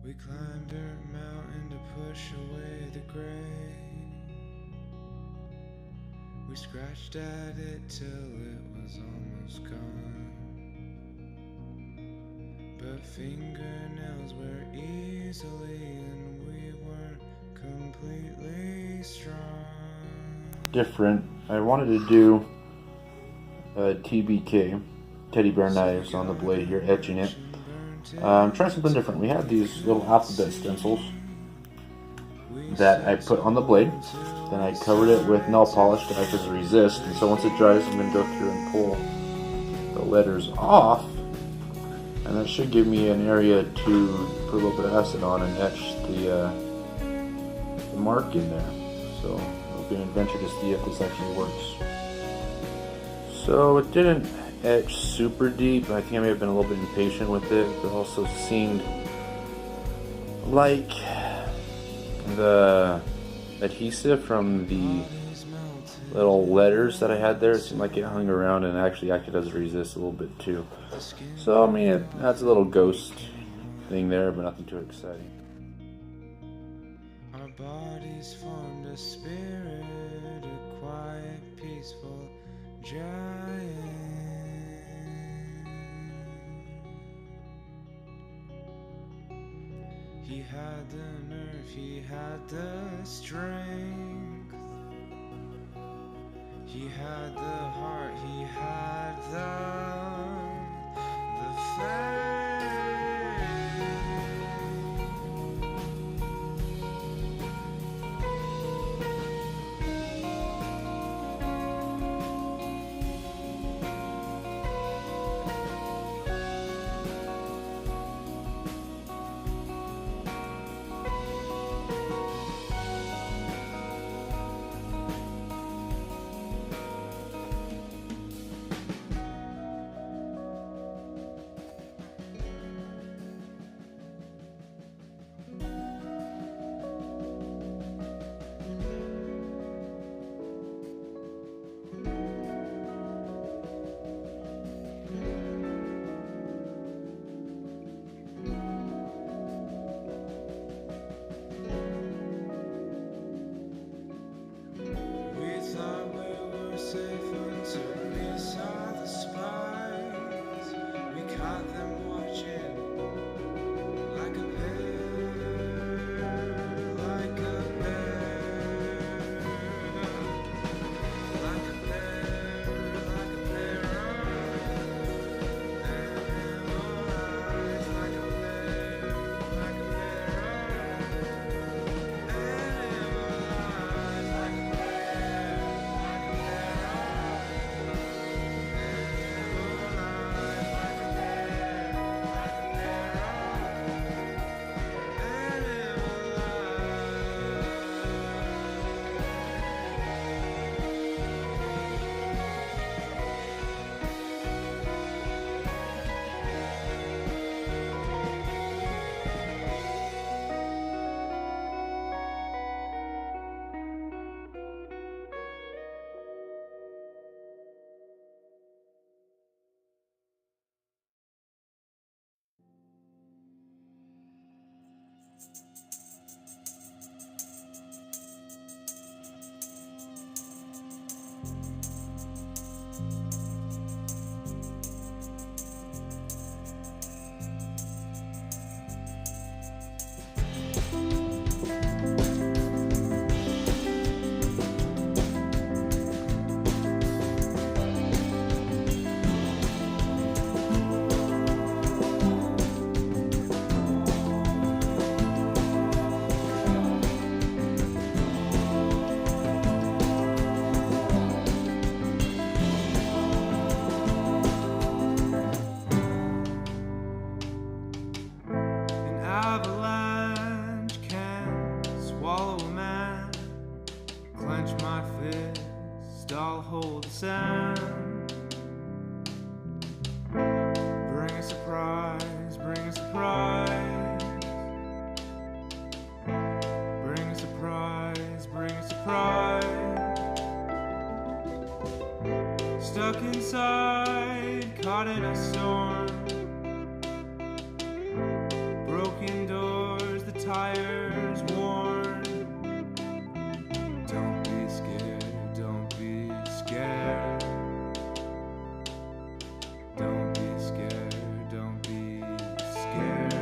We climbed Dirt Mountain to push away the gray. We scratched at it till it was almost gone. But fingernails wear easily and we weren't completely strong. Different. I wanted to do a TBK, teddy bear knives on the blade here, etching it. I'm trying something different. We have these little alphabet stencils that I put on the blade. Then I covered it with nail polish to act as a resist. And so once it dries, I'm going to go through and pull the letters off. And that should give me an area to put a little bit of acid on and etch the mark in there. So it'll be an adventure to see if this actually works. So it didn't etch super deep. I think I may have been a little bit impatient with it. It also seemed like the adhesive from the little letters that I had there, it seemed like it hung around and actually acted as a resist a little bit too. So I mean, it adds a little ghost thing there, but nothing too exciting. Our bodies formed a spirit, a quiet, peaceful giant. He had the nerve, he had the strength. He had the heart, he had the faith. I'll hold the sound. Bring a surprise, bring a surprise. Bring a surprise, bring a surprise. Stuck inside, caught in a storm. Broken doors tires worn. Don't be scared, don't be scared. Don't be scared, don't be scared.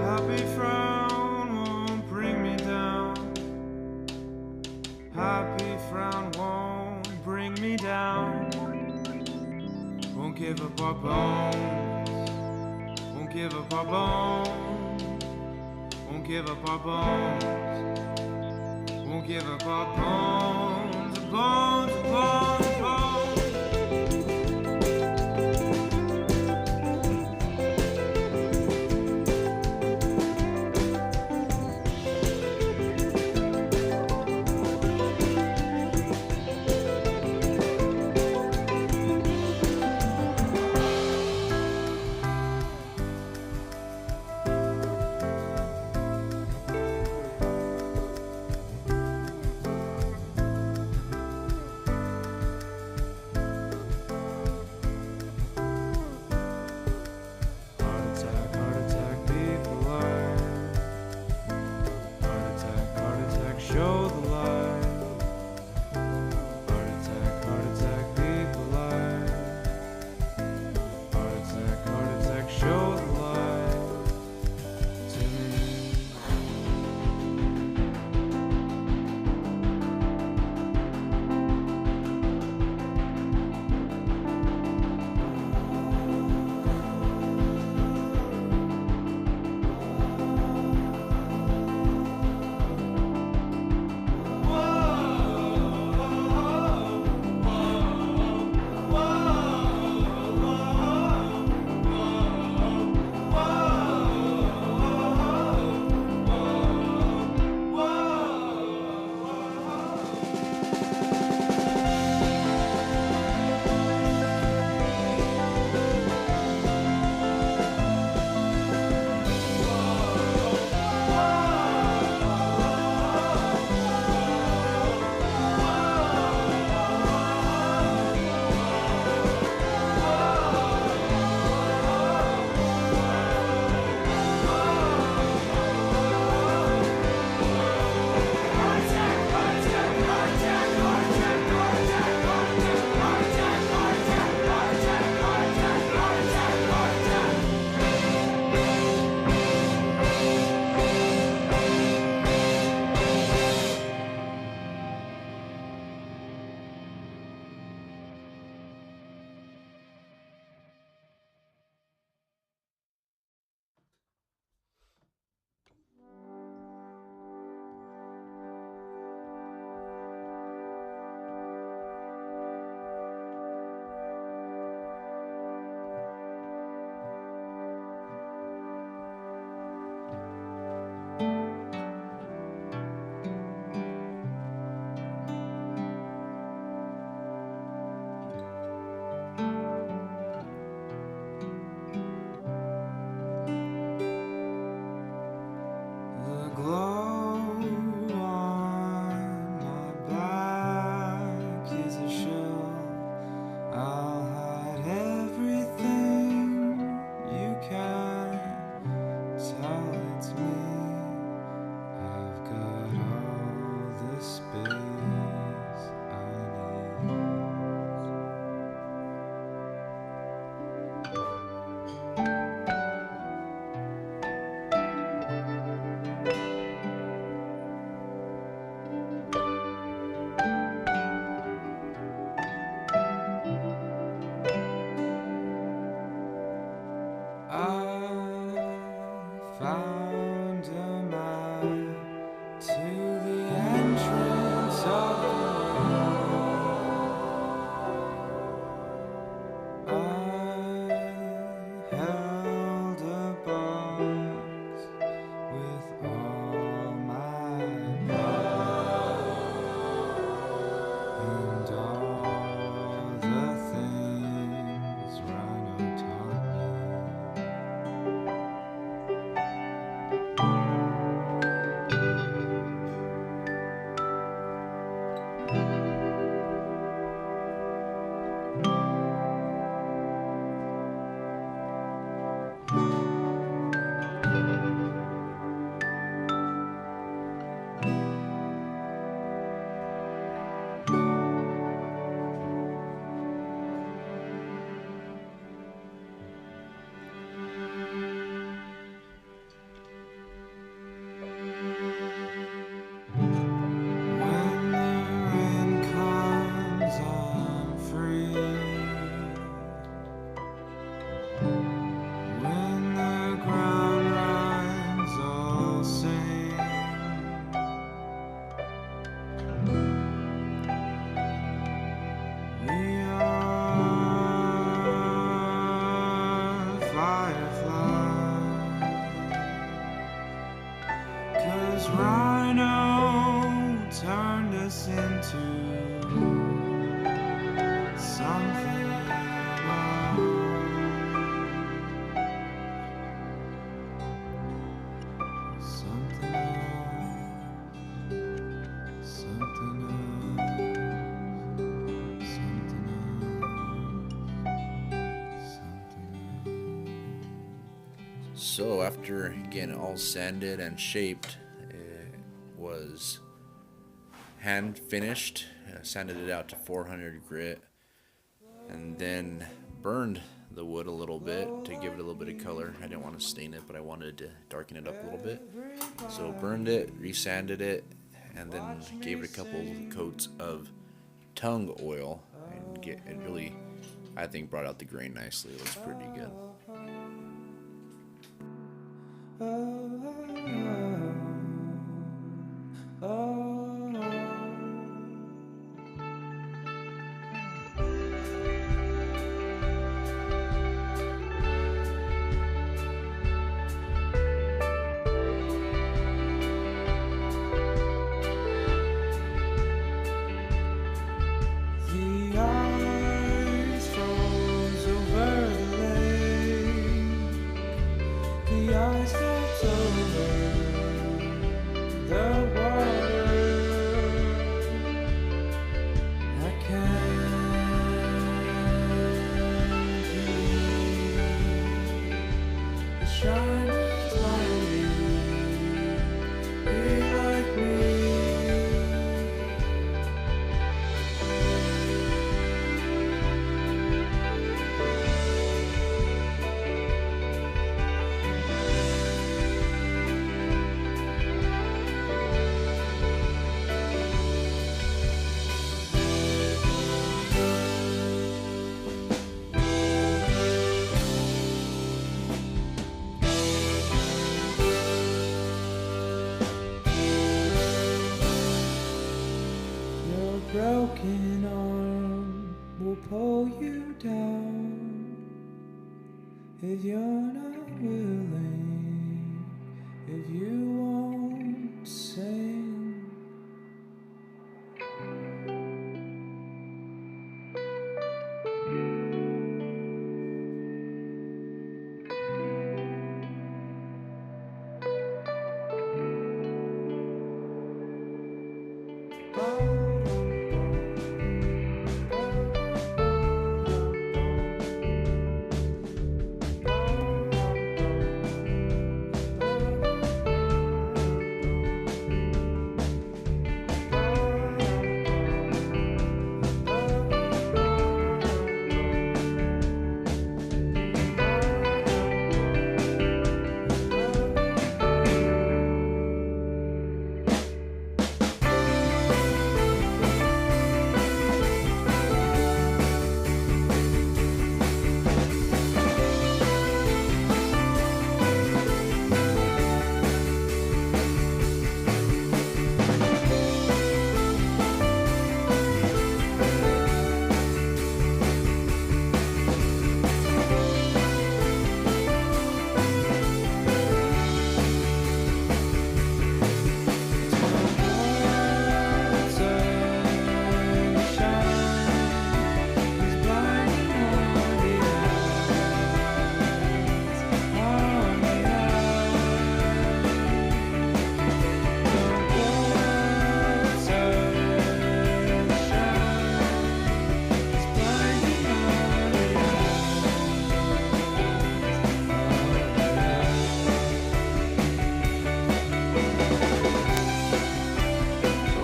Happy frown won't bring me down. Happy frown won't bring me down. Won't give up our bones. Won't give up our bones. Won't give up our bones. Won't give up our bones. Bones, bones, bones. Heart attack, show the light. Heart attack, people alive. Heart attack, show the light to me. The glow on my back is a shell. I'll hide everything you can tell it's me. I've got all the space I need. this rhino turned us into something else. Something else. Something else. Something else. So after getting it all sanded and shaped, it was hand finished. Sanded it out to 400 grit, and then burned the wood a little bit to give it a little bit of color. I didn't want to stain it, but I wanted to darken it up a little bit. So burned it, resanded it, and then gave it a couple coats of Tang oil, and it really, I think, brought out the grain nicely. It looks pretty good. The ice falls over the lake. The ice floats over the water. I can't believe the shining light. Be like me. Your broken arm will pull you down if you're not willing, if you won't sing.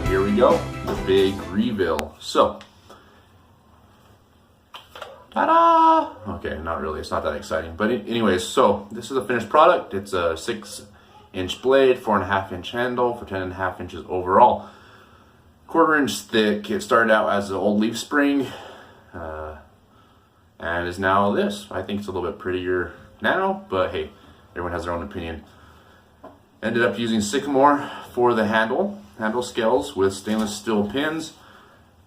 Here we go, the big reveal. So, ta-da! Okay, not really, it's not that exciting. But anyways, so this is the finished product. It's a 6-inch blade, 4.5-inch handle for 10.5 inches overall. 1/4 inch thick. It started out as an old leaf spring, and is now this. I think it's a little bit prettier now, but hey, everyone has their own opinion. Ended up using sycamore for the handle scales with stainless steel pins.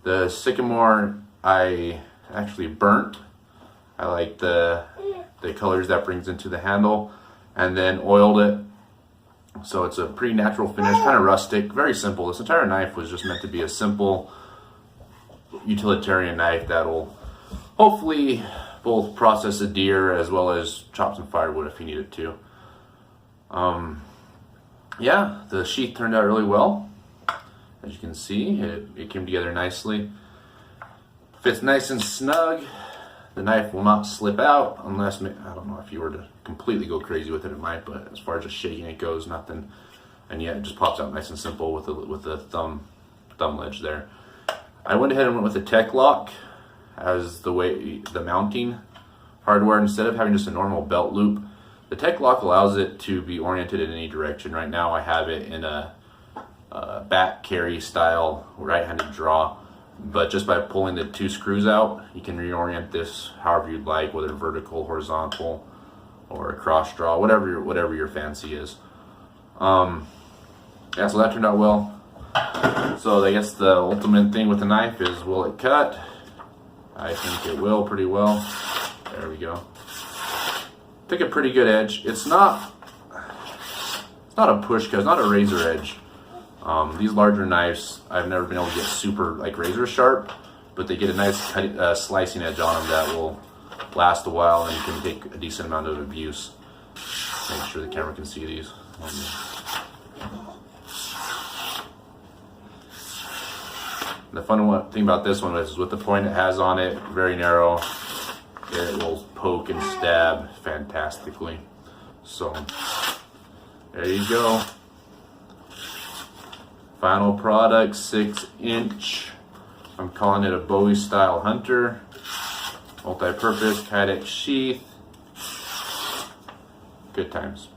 The sycamore I actually burnt. I like the colors that brings into the handle, and then oiled it So it's a pretty natural finish, kind of rustic, very simple. This entire knife was just meant to be a simple utilitarian knife that'll hopefully both process a deer as well as chop some firewood if you need it to. Yeah, the sheath turned out really well. As you can see, it came together nicely. Fits nice and snug. The knife will not slip out unless, I don't know, if you were to completely go crazy with it, it might, but as far as just shaking it goes, nothing. And yeah, it just pops out nice and simple with the thumb ledge there. I went ahead and went with the tech lock as the mounting hardware instead of having just a normal belt loop. The tech lock allows it to be oriented in any direction. Right now I have it in a back carry style right-handed draw, but just by pulling the 2 screws out, you can reorient this however you'd like, whether vertical, horizontal, or a cross draw, whatever your fancy is. Yeah, so that turned out well. So I guess the ultimate thing with the knife is, will it cut? I think it will pretty well. There we go. Took a pretty good edge. It's not a push cut, it's not a razor edge. These larger knives, I've never been able to get super like razor sharp, but they get a nice slicing edge on them that will last a while and can take a decent amount of abuse. Make sure the camera can see these. The fun thing about this one is with the point it has on it, very narrow, it will poke and stab fantastically. So there you go. Final product, 6-inch. I'm calling it a Bowie style hunter. Multi-purpose Kydex sheath. Good times.